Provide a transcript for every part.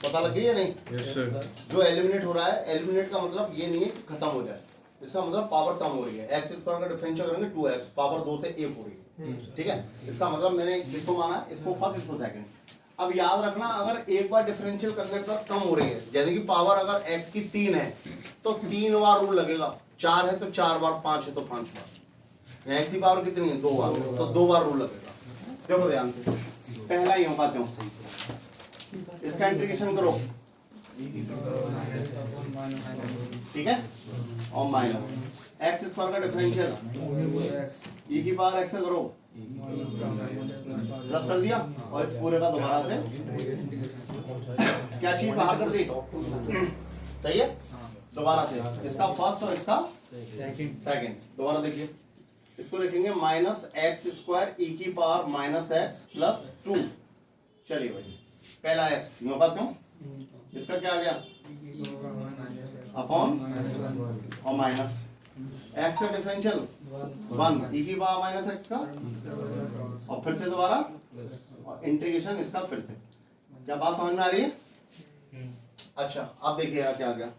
पता लग गई या नहीं? Yes sir. जो एलिमिनेट हो रहा है, एलिमिनेट का मतलब ये नहीं है कि खत्म हो जाए, इसका मतलब पावर कम हो रही है। एक्स स्क्वायर का डिफरेंशियल करेंगे 2x, पावर 2 से 1 हो रही है, ठीक है। इसका मतलब मैंने किसको माना, इसको फर्स्ट इसको सेकंड। अब याद रखना, अगर एक बार डिफरेंशियल करने पर कम हो रही है, जैसे कि पावर अगर x की 3 है तो 3 बार रूल लगेगा, 4 है तो 4 बार, 5 है तो 5 बार, x की पावर कितनी है 2 बार, तो 2 बार रूल लगेगा। देखो ध्यान से, पहला यूं पाते हो, इसका इंटीग्रेशन करो, ठीक है, और माइनस एक्स स्क्वायर का डिफरेंशियल e की पावर x से करो, प्लस कर दिया, और इस पूरे का दोबारा से क्या चीज बाहर कर दी, सही है। दोबारा से इसका फर्स्ट और इसका सेकंड, दोबारा देखिए, इसको लिखेंगे माइनस एक्स स्क्वायर e की पावर माइनस एक्स प्लस 2। चलिए भाई, पहला x यूं पाते हो, इसका क्या आ गया अपॉन और माइनस x का डिफरेंशियल 1 e की पावर माइनस x का, और फिर से दोबारा और इंटीग्रेशन इसका फिर से। क्या बात समझ में आ रही है? अच्छा अब देखिएगा क्या आ गया,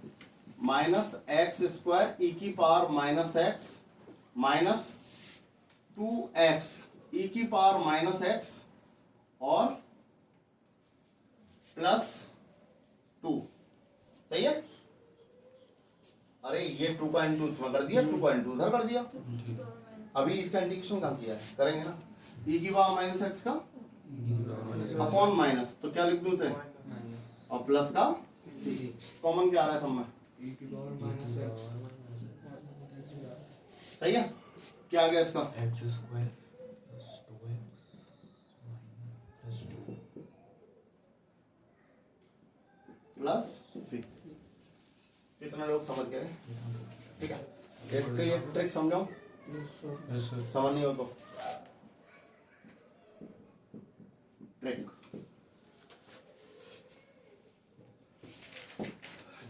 माइनस एक्स स्क्वायर e की power minus x minus 2x e की पावर माइनस एक्स और प्लस 2, सही है। अरे ये 2 का इंटू इसमें कर दिया, 2 का इंटू उधर कर दिया। अभी इसका इंटीग्रेशन कहाँ किया है, करेंगे ना, e की पावर माइनस एक्स का अपॉन माइनस, तो क्या लिख दूं इसे, और प्लस का कॉमन क्या आ रहा है सब में, सही है। क्या आ गया इसका, x square plus 2x plus 2 plus 6। कितने लोग समझ गए, ठीक है। इसके ये ट्रिक समझाऊं, यस सर। समझ नहीं हो तो ट्रिक,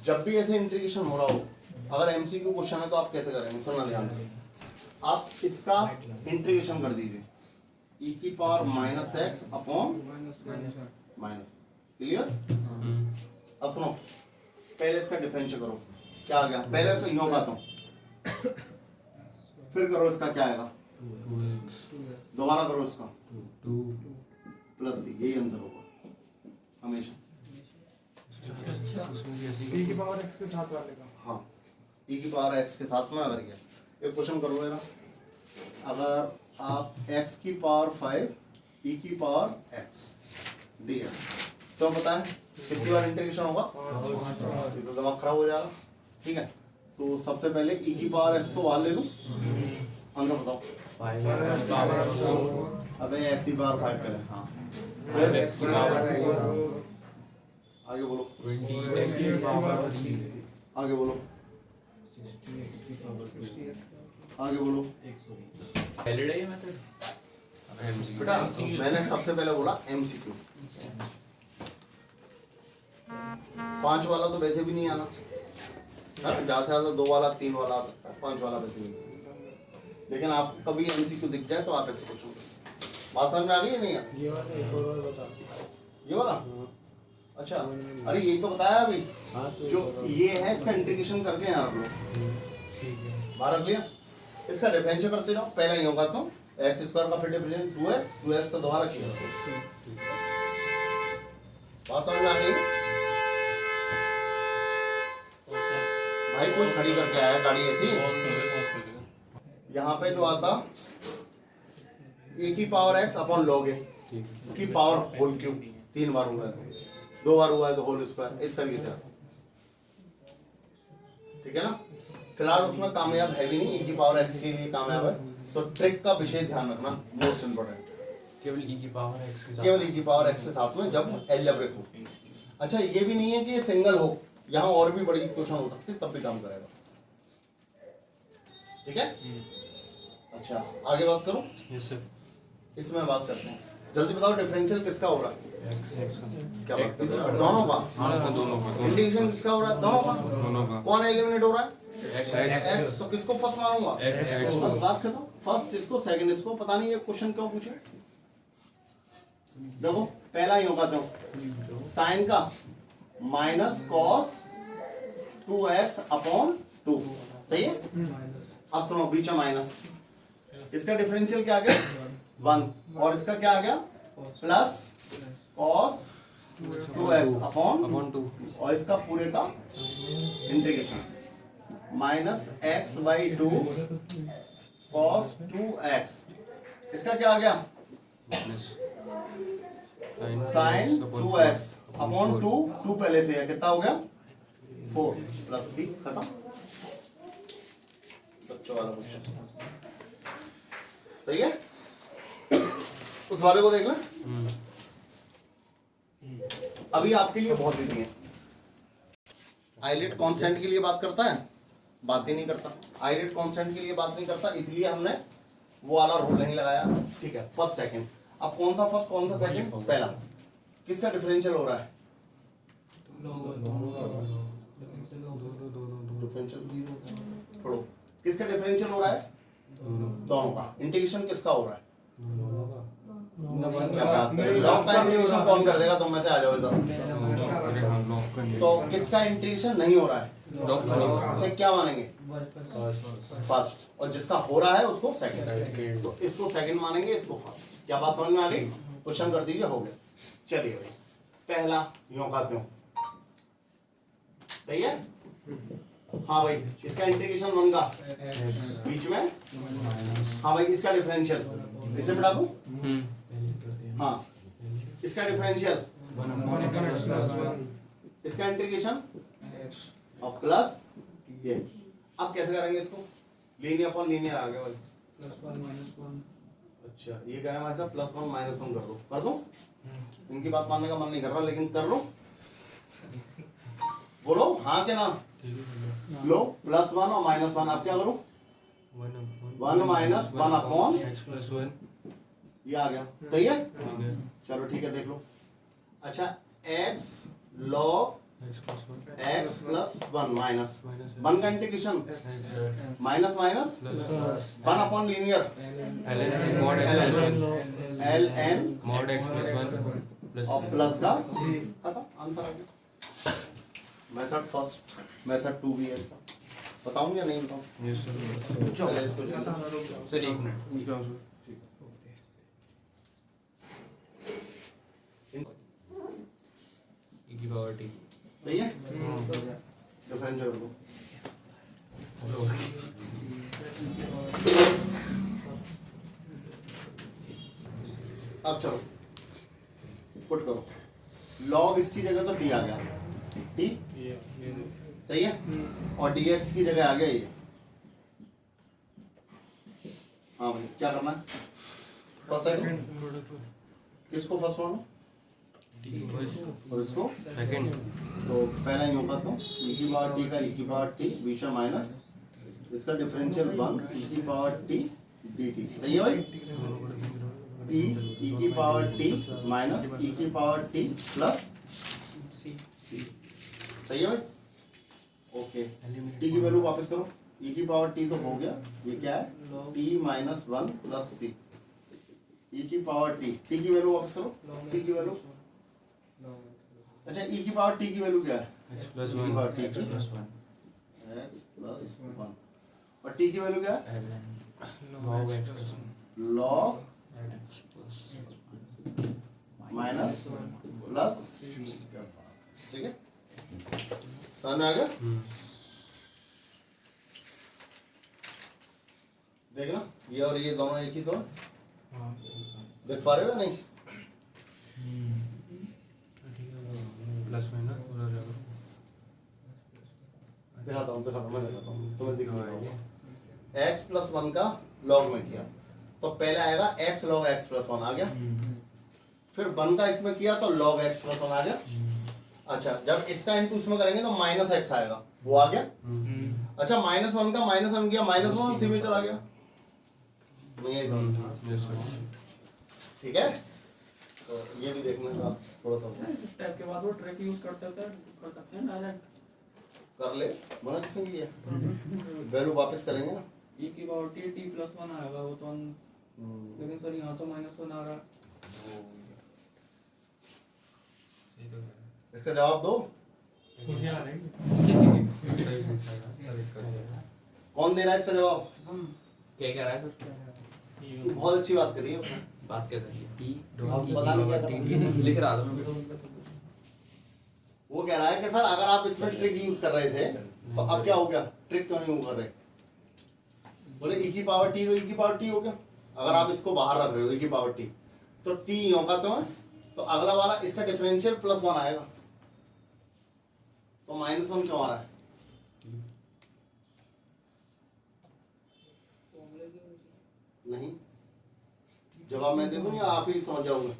जब भी ऐसे इंटीग्रेशन हो रहा हो, अगर एमसीक्यू क्वेश्चन है तो आप कैसे करेंगे, सुनना ध्यान से। आप इसका इंटीग्रेशन कर दीजिए, e की power minus x upon minus, clear. अब सुनो, पहले इसका डिफरेंशियल करो, क्या आ गया, पहले तो यूं आता हूं, फिर करो इसका क्या आएगा, 2x दोबारा करो इसका 2 प्लस सी, यही आंसर होगा हमेशा। e की पावर x के साथ वाले का, हाँ, e की पावर x के साथ में अगर गया, एक क्वेश्चन करो मेरा, अगर आप x की पावर 5 e की पावर x दिया तो बताएं कितनी बार इंटीग्रेशन होगा, ये तो दिमाग खराब हो जाएगा, ठीक है। तो सबसे पहले e की पावर x को बाहर ले लूं, आंसर बताओ, 5x पावर 4 अबे x की पावर 5 पहले, हाँ 5x की पावर 4 आगे बोलो, 20x की पावर 3 आगे बोलो, आगे बोलो वैलिड है ये मेथड बेटा। मैंने सबसे पहले बोला एमसीक्यू, 5 वाला तो वैसे भी नहीं आना, ज़्यादा से ज़्यादा 2 वाला 3 वाला आ सकता है, 5 वाला वैसे नहीं। लेकिन आप कभी एमसीक्यू दिख जाए तो आप ऐसे पूछोगे। बात समझ में आ गई है नहीं? ये वाला एक और बता, ये वाला, अच्छा, अरे यही तो बताया अभी, जो ये है इसका इंटीग्रेशन करके यहाँ रख लो, बाहर रख लिया, इसका डिफरेंशियल करते जाओ, पहले यूं करता हूँ, एक्स स्क्वायर का फिर डिफरेंशियल 2x का दोबारा किया, बात समझ में आ गई भाई। कोई खड़ी करके आया गाड़ी ऐसी, यहाँ पे जो आता e की power x upon log a की पावर होल क्यूब, 3 बार हुआ है तो 2 बार हुआ है तो होल स्क्वायर, इस तरीके से, ठीक है ना। फिलहाल उसमें कामयाब है भी नहीं, e की पावर x के लिए कामयाब है, तो ट्रिक का विषय ध्यान रखना, मोस्ट इंपोर्टेंट, केवल e की पावर x के साथ, केवल e की पावर x के साथ में जब अलजेब्रिक हो। अच्छा ये भी नहीं है कि ये सिंगल हो, यहाँ और भी बड़ी क्वेश्चन हो सकती है तब भी काम करेगा, ठीक है। अच्छा आगे बात करूं, यस सर। इसमें बात करते हैं, जल्दी बताओ डिफरेंशियल किसका हो रहा है, x क्या बात कर रहे हो, दोनों का, हाँ दोनों का, इंटीग्रेशन किसका हो रहा है, दोनों का, दोनों का। कौन एलिमिनेट हो रहा है, x x, तो किसको फर्स्ट मारूंगा, बस बात खत्म, फर्स्ट इसको सेकंड इसको। पता नहीं ये क्वेश्चन क्यों पूछे, देखो पहला ही होगा तो साइन का माइनस कॉस 2x अपॉन 2, सही है। अब सुनो बीच में माइनस, इसका डिफरेंशियल क्या आ गया 1 और इसका क्या आ गया प्लस कॉस 2x अपॉन 2 और इसका पूरे का integration minus x by 2 cos 2x, इसका क्या आ गया साइन 2x अपॉन 2 पहले से है, कितना हो गया 4 प्लस c, खत्म। बच्चों वाला क्वेश्चन सही है। उस वाले को देख लें। अभी आपके लिए बहुत इजी है। आइलेट कांस्टेंट के लिए बात करता है, बात ही नहीं करता। आइलेट कांस्टेंट के लिए बात नहीं करता, इसलिए हमने वो वाला रूल नहीं लगाया, ठीक है। फर्स्ट सेकंड, अब कौन सा फर्स्ट कौन सा सेकंड, पहला किसका डिफरेंशियल हो रहा है, डिफरेंशियल छोड़ो, किसका डिफरेंशियल हो रहा है, दोनों का। इंटीग्रेशन किसका हो रहा है, क्या बात कर रहे हो? लॉग का इंटीग्रेशन कौन कर देगा, तुम में से आ जाओ इधर। तो किसका इंटीग्रेशन नहीं हो रहा है, इसे क्या मानेंगे फर्स्ट, और जिसका हो रहा है उसको सेकंड। तो इसको सेकंड मानेंगे, इसको फर्स्ट। क्या बात समझ में आ गई, क्वेश्चन कर दीजिए, हो गया। चलिए भाई पहला यूं कहते हो, सही है। हाँ भाई इसका इंटीग्रेशन 1 का बीच में, हाँ भाई इसका डिफरेंशियल इसे मिटा दूं, हाँ इसका डिफरेंशियल, इसका इंटीग्रेशन और प्लस ये। अब कैसे करेंगे इसको, लीनियर अपॉन लीनियर आ गया भाई। अच्छा ये कह रहे हैं हमारे साथ +1 -1 कर दो, इनकी बात मानने का मन नहीं कर रहा, लेकिन कर लो, बोलो हाँ के ना, लो +1 और -1। आप क्या करो 1 - 1 अपॉन ये आ गया, सही है। चलो ठीक है देख लो। अच्छा x log x + 1 माइनस 1 का integration minus 1 upon linear ln और प्लस का खत्म, आंसर आ गया। मेथड फर्स्ट, मेथड 2 भी है इसका, बताऊं या नहीं बताऊं, चलो इसको सर एक मिनट, की पावर टी सही है। डिफरेंशियल कर दो, अब चलो पुट करो, लॉग इसकी जगह तो टी आ गया, टी सही है, और dx की जगह आ गया ये। हाँ भाई क्या करना है, फर्स्ट सेकंड, किसको फर्स्ट मानो और इसको सेकंड। तो पहला यूं का तो e की पावर t का e की पावर t बीच में माइनस, इसका डिफरेंशियल 1 e की पावर t dt, सही है भाई। t e की पावर t माइनस e की पावर t प्लस c, सही है भाई। ओके t की वैल्यू वापस करो, e की पावर t तो हो गया, ये क्या है t - 1 प्लस c, e की पावर t, t की वैल्यू वापस करो, t की वैल्यू, अच्छा e की पावर t की वैल्यू क्या है, x + 1 e की पावर t की x + 1 और t की वैल्यू क्या है log x + 1 log x minus plus, ठीक है समझ में आ गया। देखना ये और ये दोनों एक ही तो देख पा रहे हो नहीं, प्लस में ना पूरा जाएगा, दिखाता हूँ मैं दिखाता हूँ तुम्हें दिख रहा होगा। x + 1 का log में किया तो पहले आएगा x log x + 1 आ गया, फिर 1 का इसमें किया तो log x + 1 आ गया। अच्छा जब इसका इंटू इसमें करेंगे तो -x आएगा, वो आ गया। अच्छा -1 का -1 किया, -1 सी में चला गया, ठीक है। तो ये भी देखना का थोड़ा सा इस टाइप के बाद वो ट्रिक यूज कर सकते हैं डायरेक्ट कर ले, बना किसने किया, वैल्यू वापस करेंगे ना, e की पावर t + 1 आएगा वो तो लेकिन सर यहाँ तो -1 आ रहा है। इसका जवाब दो, होशियार है। कौन दे रहा है इसका जवाब? क्या कह रहा है सर? बहुत अच्छी बात करी है उसने। बात क्या करिए टी आप पता नहीं क्या था। लिख रहा था मैं। वो कह रहा है कि सर अगर आप इसमें ट्रिक यूज कर रहे थे तो अब क्या हो गया, ट्रिक क्यों नहीं कर रहे? बोले e की पावर t तो e की पावर t हो गया। अगर आप इसको बाहर रख रहे हो e की पावर t तो t होगा तो अगला वाला इसका डिफरेंशियल +1 आएगा, तो -1 क्यों आ रहा है? नहीं, जवाब मैं दे दूं या आप ही समझ जाओगे?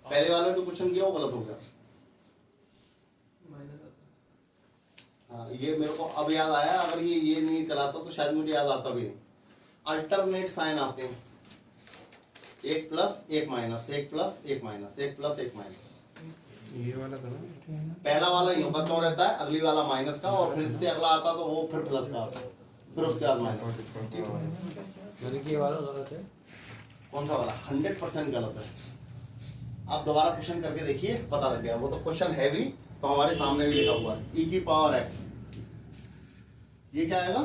पहले वाला जो क्वेश्चन किया वो गलत हो गया। हाँ, ये मेरे को अब याद आया, अगर ये नहीं कराता तो शायद मुझे याद आता भी नहीं। अल्टरनेट साइन आते हैं, 1 plus 1 minus, 1 plus 1 minus, 1 plus 1 minus. ये वाला था ना? पहला वाला यूं का क्यों रहता है, अगली वाला माइनस का, और फिर इससे अगला आता तो वो फिर प्लस का आता, फिर उसके बाद माइनस। यानी कि ये वाला गलत है। कौन सा वाला? 100% गलत है। आप दोबारा क्वेश्चन करके देखिए, पता लग गया। वो तो क्वेश्चन है भी, तो हमारे सामने भी लिखा हुआ है e की पावर x। ये क्या आएगा?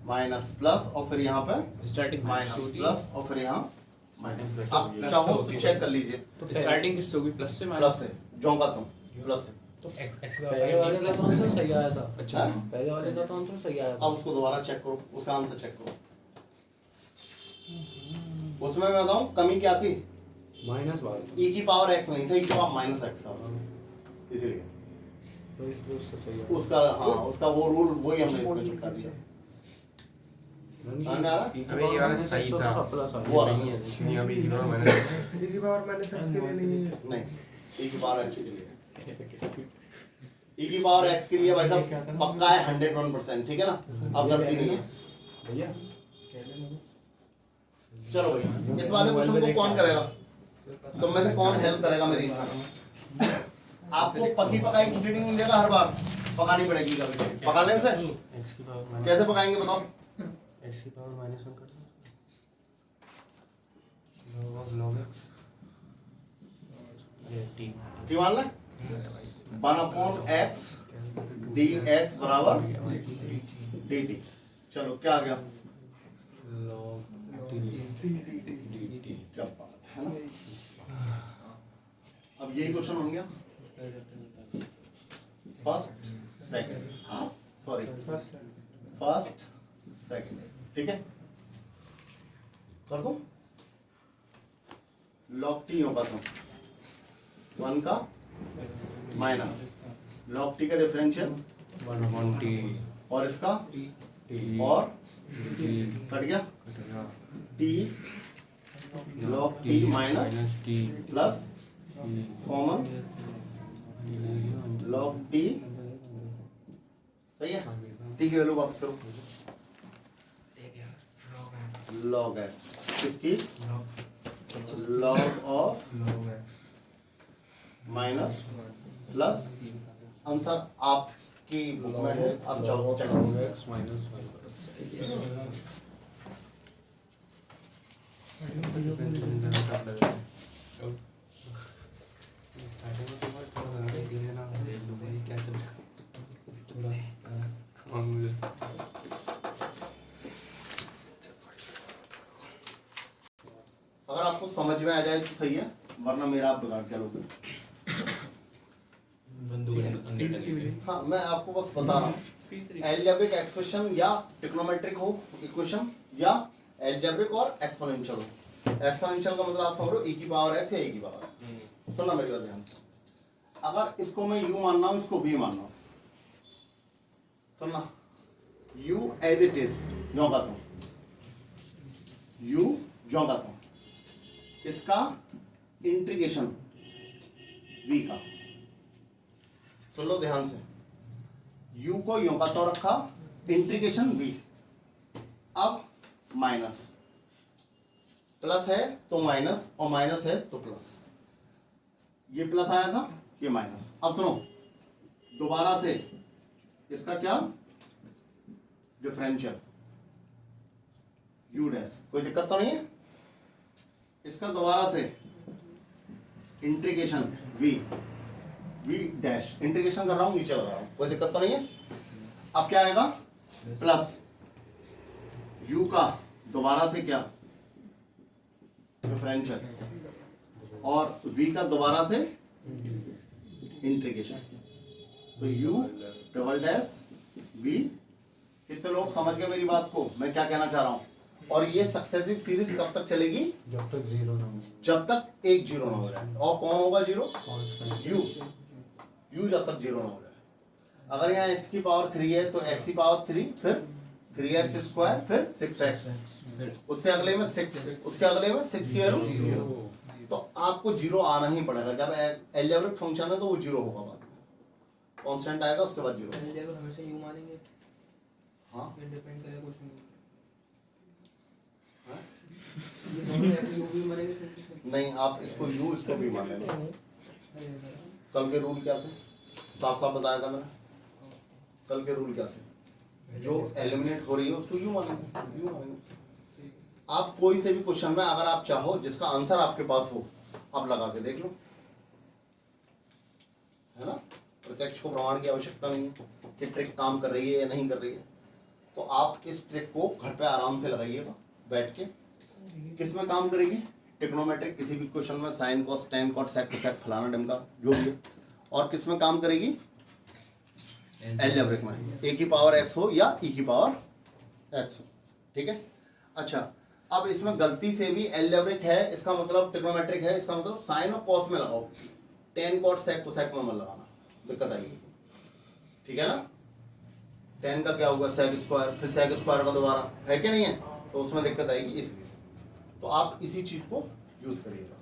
माइनस प्लस, और फिर यहाँ पे स्टार्टिंग माइनस प्लस, और फिर यहाँ माइनस। आप चाहो तो चेक कर लीजिए, तो स्टार्टिंग किससे होगी? प्लस से प्लस से जोंगा तुम, प्लस से। तो x पहले वाले का तो आंसर सही आया था। अच्छा पहले वाले का तो आंसर सही आया था। अब उसको दोबारा चेक करो, उसका आंसर चेक करो। उसमें मैं बताऊं कमी क्या थी? माइनस वाला e की पावर x नहीं था, e की पावर माइनस x था, इसीलिए तो इसलिए उसका सही आया। उसका, हाँ उसका वो रूल वही हमने इसमें चिपका दिया। समझ में आ रहा है? अबे ये वाला सही था। प्लस आ वो गया। नहीं नहीं है नहीं, अभी इग्नोर मैंने e की पावर -x के लिए नहीं है। नहीं, e की पावर x के लिए, e की पावर x के लिए भाई साहब पक्का है 101%, ठीक है ना? अब गलती नहीं है। भैया चलो भाई, इस वाले क्वेश्चन को कौन करेगा? तो में से कौन हेल्प करेगा मेरी इसमें? आपको पकी पकाई खिचड़ी नहीं देगा, हर बार पकानी पड़ेगी कभी। पकाने से x की पावर कैसे पकाएंगे बताओ? x की पावर -1 कर दो। log x ये t ठीक मान लें, 1/x dx बराबर dt। चलो क्या आ गया? log dt। क्या बात है ना? अब यही क्वेश्चन हो गया, फर्स्ट सेकंड, हाँ सॉरी फर्स्ट सेकंड, ठीक है? कर दूं? log t होगा तो 1 का माइनस log t का डिफरेंशियल 1/t और इसका t और t कट गया t log t minus t plus common log t, सही है? t की वैल्यू वापस करो, log x किसकी? log of minus plus, answer आपकी बुक में है, अब जाओ चेक करो। x minus 1 अगर आपको समझ में आ जाए तो सही है, वरना मेरा आप बिगाड़ क्या लोगे? हाँ मैं आपको बस बता रहा हूँ, एलजेब्रिक एक्सप्रेशन या ट्रिग्नोमेट्रिक हो इक्वेशन, या एलजेब्रिक और एक्सपोनेंशियल हो। एक्सपोनेंशियल का मतलब आप समझ रहे हो e की पावर x या a की पावर x। सुनना मेरी बात ध्यान से, अगर इसको मैं u मानना हूँ, इसको b मानना हूँ, सुनना, u एज इट इज जो कहता हूँ, u जो कहता हूँ, इसका इंटीग्रेशन v का, सुन लो ध्यान से, u को यूं का तो रखा, इंटीग्रेशन v, अब माइनस, प्लस है तो माइनस, और माइनस है तो प्लस, ये प्लस आया था, ये माइनस। अब सुनो, दोबारा से इसका क्या डिफरेंशियल u डैश, कोई दिक्कत तो नहीं है? इसका दोबारा से integration v, V dash integration कर रहा हूँ, नीचे लगा रहा हूँ, कोई दिक्कत तो नहीं है। अब क्या आएगा प्लस u का दोबारा से क्या डिफरेंशियल और v का दोबारा से इंटीग्रेशन, तो u डबल डैश v। कितने लोग समझ गए मेरी बात को, मैं क्या कहना चाह रहा हूँ। और ये सक्सेसिव सीरीज कब तक चलेगी, जब तक जीरो ना हो। जब तक एक जीरो ना हो जाए। और कौन होगा जीरो, कांस्टेंट u जब तक जीरो ना हो जाए। अगर यहाँ x की पावर 3 है तो x की पावर 3, फिर 3x स्क्वायर, फिर 6x, उससे अगले में 6, उसके अगले में 6 की वैल्यू, तो आपको जीरो आना ही पड़ेगा। जब अलजेब्रिक फंक्शन है तो वो जीरो होगा, बाद में कांस्टेंट आएगा, उसके बाद जीरो। अलजेब्रा हमेशा यू मानेंगे, हाँ ये डिपेंड करेगा कुछ नहीं। हाँ? ये दोनों ऐसे यू भी मानेंगे फिर कुछ नहीं। नहीं, आप इसको u इसको भी मान लेना। कल के रूल क्या थे, साफ साफ बताया था मैंने। कल के रूल क्या थे, जो एलिमिनेट हो रही है उसको u मानेंगे, u मानेंगे। आप कोई से भी क्वेश्चन में अगर आप चाहो जिसका आंसर आपके पास हो, आप लगा के देख लो, है ना। प्रत्यक्ष को प्रमाण की आवश्यकता नहीं है कि ट्रिक काम कर रही है या नहीं कर रही है। तो आप इस ट्रिक को घर पे आराम से लगाइएगा बैठ के। किस में काम करेगी, टिग्नोमेट्रिक, किसी भी क्वेश्चन में sine cos tan cot sec cosec फलाना ढिमका जो भी है। और किस में काम करेगी, अलजेब्रिक में, a की पावर x हो या e की पावर x हो, ठीक है। अच्छा, अब इसमें गलती से भी अलजेब्रिक है, इसका मतलब ट्रिग्नोमेट्रिक है, इसका मतलब साइन और कॉस में लगाओ, टेन कॉट सेक कोसेक में मत लगाना, दिक्कत आएगी, ठीक है ना। टेन का क्या होगा सेक स्क्वायर, फिर सेक स्क्वायर का दोबारा, है कि नहीं है, तो उसमें दिक्कत आएगी। इसलिए तो आप इसी चीज को यूज करिएगा।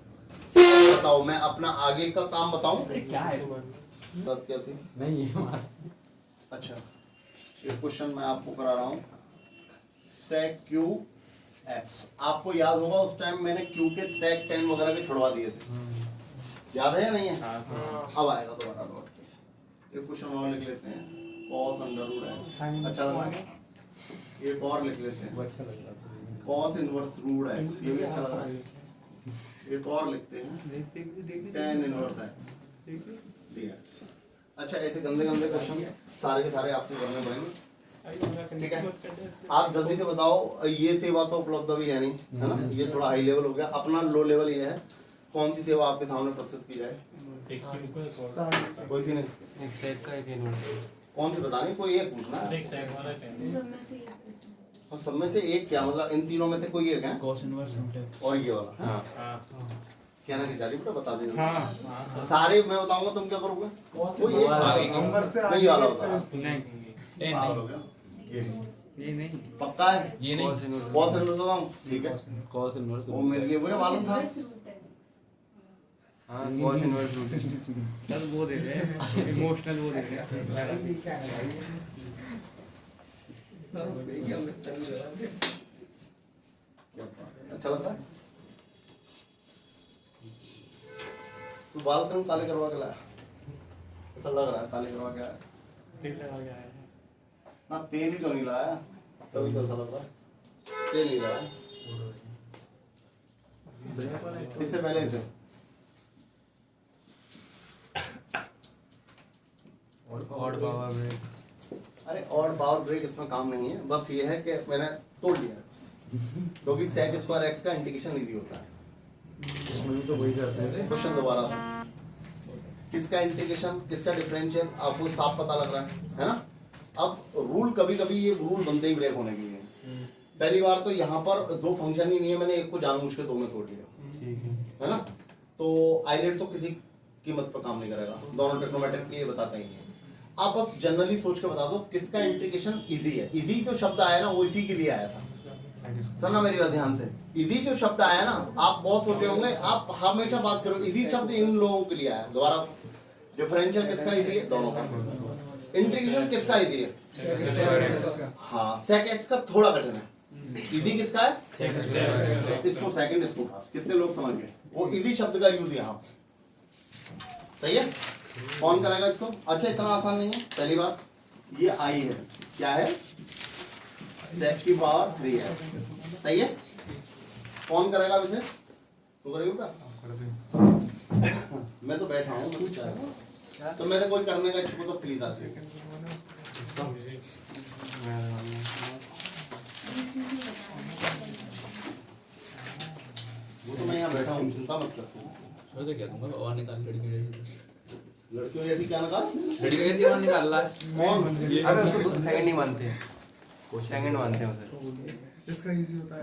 बताओ, मैं अपना आगे का काम बताऊं, क्या है बात कैसी। नहीं ये हमारा अच्छा, ये क्वेश्चन मैं आपको करा रहा हूँ, सेक क्यू एक्स। आपको याद होगा उस टाइम मैंने क्यू के सेक 10 वगैरह के छुड़वा दिए थे, याद है या नहीं है। अब आएगा दोबारा लौट के। एक क्वेश्चन और लिख लेते हैं, कॉस अंडर रूट एक्स, अच्छा लग रहा है। एक और लिख लेते हैं, वो अच्छा लग रहा था। कॉस इनवर्स रूट एक्स, ये भी अच्छा लग रहा है। एक और लिखते हैं, टेन इनवर्स एक्स डीएक्स। अच्छा, ऐसे गंदे गंदे क्वेश्चन सारे के सारे आपको करने पड़ेंगे, ठीक है। आप जल्दी से बताओ, ये सेवा तो उपलब्ध अभी है नहीं, है ना, ये थोड़ा हाई लेवल हो गया। अपना लो लेवल ये है, कौन सी सेवा आपके सामने प्रस्तुत की जाए, कोई सी नहीं, एक सेक का एक इनवर्स। कौन सी बतानी, कोई एक पूछना है। सब में से एक क्वेश्चन। और सब में से एक क्या मतलब, इन तीनों में से कोई एक है, कॉस इनवर्स रूट एक्स। और ये वाला, हाँ? हाँ कहना कि जारी बेटा बता देना। हाँ सारे मैं बताऊंगा, तुम क्या करोगे, कोई एक नंबर से नहीं वाला होता है। नहीं पागल हो गया। ये नहीं पक्का है, ये नहीं कॉस इनवर्स। बहुत से बताता हूँ, ठीक है। कॉस इनवर्स वो मेरे लिए मुझे मालूम था। Inverse root x। हाँ कॉस इनवर्स रूट। चल वो दे दे, इमोशनल वो दे दे। अच्छा लगता है। तू बाल कम काले करवा के लाया, ऐसा लग रहा है काले करवा के आया ना, तेल ही तो नहीं लाया, तभी तो ऐसा लग रहा है तेल नहीं लाया। इससे पहले इसे ऑड पावर ब्रेक। अरे और पावर ब्रेक इसमें काम नहीं है, बस ये है कि मैंने तोड़ दिया है बस। क्योंकि सेक स्क्वायर एक्स का इंटीग्रेशन इजी होता है। इसमें तो वही करते हैं। क्वेश्चन दोबारा सुन, किसका इंटीग्रेशन किसका डिफरेंशियल आपको साफ पता लग रहा है ना। अब रूल कभी कभी ये रूल बनते ही ब्रेक होने के लिए। पहली बार तो यहाँ पर दो फंक्शन ही नहीं है, मैंने एक को जानबूझ के दो में तोड़ दिया, है ना। तो आइलेट तो किसी कीमत पर काम नहीं करेगा, दोनों ट्रिग्नोमेट्रिक के लिए बताते ही हैं। आप बस जनरली सोच के बता दो किसका इंटीग्रेशन इजी है। इजी जो शब्द आया ना वो इसी के लिए आया था, सुनना मेरी बात ध्यान से। इजी जो शब्द आया ना, आप बहुत सोचे होंगे, आप हमेशा बात करो इजी शब्द इन लोगों के लिए आया। दोबारा, डिफरेंशियल किसका इजी है, दोनों का। इंटीग्रेशन किसका इजी है, हाँ सेक एक्स का थोड़ा कठिन है। इजी किसका है, इसको सेकंड इसको फर्स्ट। कितने लोग समझ गए, वो इजी शब्द का यूज यहाँ, सही है। कौन करेगा इसको, अच्छा इतना आसान नहीं है। पहली बात ये आई है, क्या है, सेक की पावर 3 है, सही है। कौन करेगा अब इसे, तू करेगा बेटा, मैं तो बैठा हूँ, मैं तो चाह रहा हूँ। तो मैं तो कोई करने का इच्छुक हो तो प्लीज आसिए। इसका वो तो मैं यहाँ बैठा हूँ, चिंता मत कर। छोड़ दे क्या दूंगा बाबा निकाल लड़की जैसी लड़कियों जैसी क्या निकाल? लड़की कैसी बाहर निकाल रहा है कौन? ये अबे उसको सेकंड नहीं मानते, सेकंड मानते हैं उसे। इसका इजी होता है